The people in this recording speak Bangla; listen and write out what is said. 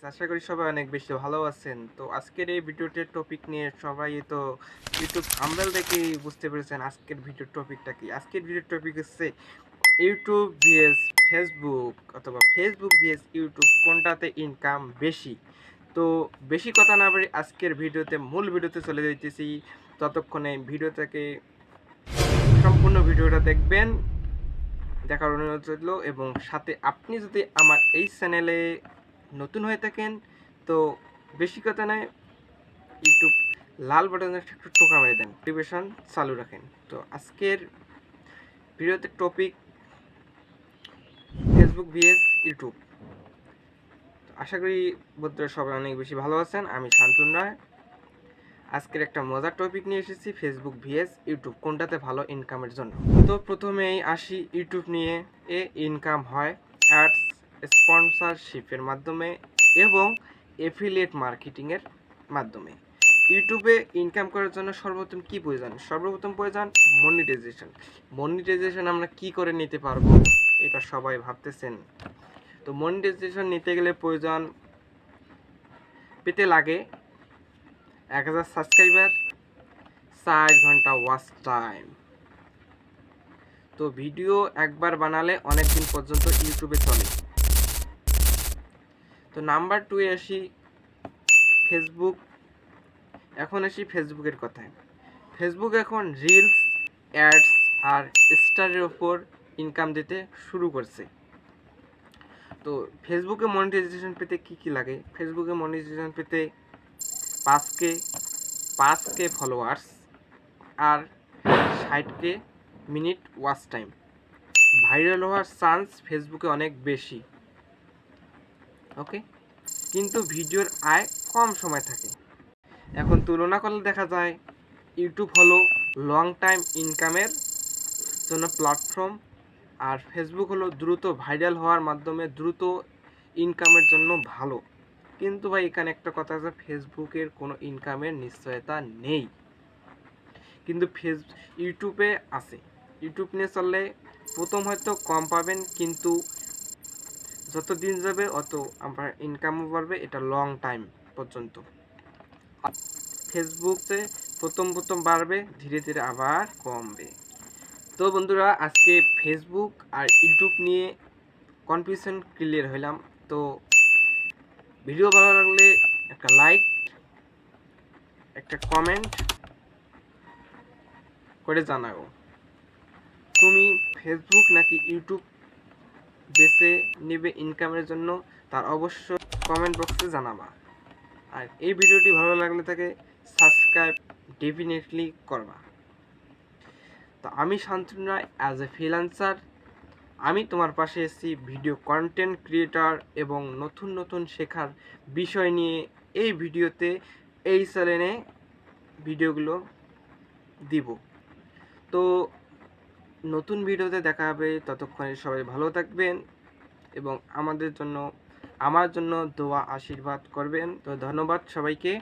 আশা করি সবাই অনেক বেশি ভালো আছেন। তো আজকের এই ভিডিওটির টপিক নিয়ে সবাই তো ইউটিউব থাম্বনেল দেখেই বুঝতে পেরেছেন আজকের ভিডিওর টপিকটা কি। আজকের ভিডিওর টপিক হচ্ছে ইউটিউব ভিএস ফেসবুক অথবা ফেসবুক ভিএস ইউটিউব কোনটাতে ইনকাম বেশি। তো বেশি কথা না বলে আজকের মূল ভিডিওতে চলে যাইতেছি। ততক্ষণে ভিডিওটাকে সম্পূর্ণ ভিডিওটা দেখবেন, দেখার অনুরোধ রইল। এবং সাথে আপনি যদি আমার এই চ্যানেলে নতুন হয়ে থাকেন তো বেশি কথা নয়, ইউটিউব লাল বাটনে একটু টোকা মেরে দেন, নোটিফিকেশন চালু রাখেন। তো আজকের ভিডিওতে টপিক ফেসবুক ভিএস ইউটিউব। আশা করি বন্ধুরা সবাই অনেক বেশি ভালো আছেন। আমি শান্তন রায় আজকের একটা মজার টপিক নিয়ে এসেছি, ফেসবুক ভিএস ইউটিউব কোনটাতে ভালো ইনকামের জন্য। তো প্রথমেই আসি ইউটিউব নিয়ে। ইনকাম হয় অ্যাডস, স্পন্সরশিপের মাধ্যমে এবং এফিলিয়েট মার্কেটিংয়ের মাধ্যমে। ইউটিউবে ইনকাম করার জন্য সর্বপ্রথম কি প্রয়োজন? সর্বপ্রথম প্রয়োজন মনিটাইজেশন। মনিটাইজেশন আমরা কি করে নিতে পারবো এটা সবাই ভাবতেছেন। তো মনিটাইজেশন নিতে গেলে প্রয়োজন পেতে লাগে 1000 সাবস্ক্রাইবার, 4 ঘন্টা ওয়াচ টাইম। তো ভিডিও একবার বানালে অনেক দিন পর্যন্ত ইউটিউবে চলে। তো নাম্বার 2 এ আসি ফেসবুক। এখন আসি ফেসবুকের কথায়। ফেসবুক এখন রিলস, অ্যাডস আর স্টারের ওপর ইনকাম দিতে শুরু করছে। তো ফেসবুকে মনিটাইজেশন পেতে কি কি লাগে? ফেসবুকে মনিটাইজেশন পেতে 5K ফলোয়ার্স আর 60K minute watch time. Viral হওয়ার চান্স ফেসবুকে অনেক বেশি। ওকে, কিন্তু ভিডিওর আয় কম সময় থাকে। এখন তুলনা করলে দেখা যায় ইউটিউব হলো লং টাইম ইনকামের জন্য প্ল্যাটফর্ম, আর ফেসবুক হলো দ্রুত ভাইরাল হওয়ার মাধ্যমে দ্রুত ইনকামের জন্য ভালো। কিন্তু ভাই এখানে একটা কথা আছে, ফেসবুকের কোনো ইনকামের নিশ্চয়তা নেই, কিন্তু ইউটিউবে আছে। ইউটিউব নিয়ে চললে প্রথম হয়তো কম পাবেন, কিন্তু যত দিন যাবে অত আমার ইনকামও বাড়বে, এটা লং টাইম পর্যন্ত। ফেসবুকে প্রথম বাড়বে, ধীরে ধীরে আবার কমবে। তো বন্ধুরা আজকে ফেসবুক আর ইউটিউব নিয়ে কনফিউশন ক্লিয়ার হইলাম। তো ভিডিও ভালো লাগলে একটা লাইক, একটা কমেন্ট করে জানাও তুমি ফেসবুক নাকি ইউটিউব বেছে নেবে ইনকামের জন্য, তার অবশ্যই কমেন্ট বক্সে জানাবা। আর এই ভিডিওটি ভালো লাগলে তাকে সাবস্ক্রাইব ডেফিনেটলি করবা। তো আমি শান্তনু রায়, অ্যাজ এ ফ্রিল্যান্সার আমি তোমার পাশে এসেছি ভিডিও কন্টেন্ট ক্রিয়েটর এবং নতুন শেখার বিষয় নিয়ে। এই ভিডিওতে এই চ্যানেলে ভিডিওগুলো দিব। তো নতুন ভিডিওতে দেখা হবে, ততক্ষণে সবাই ভালো থাকবেন এবং আমার জন্য দোয়া আশীর্বাদ করবেন। তো ধন্যবাদ সবাইকে।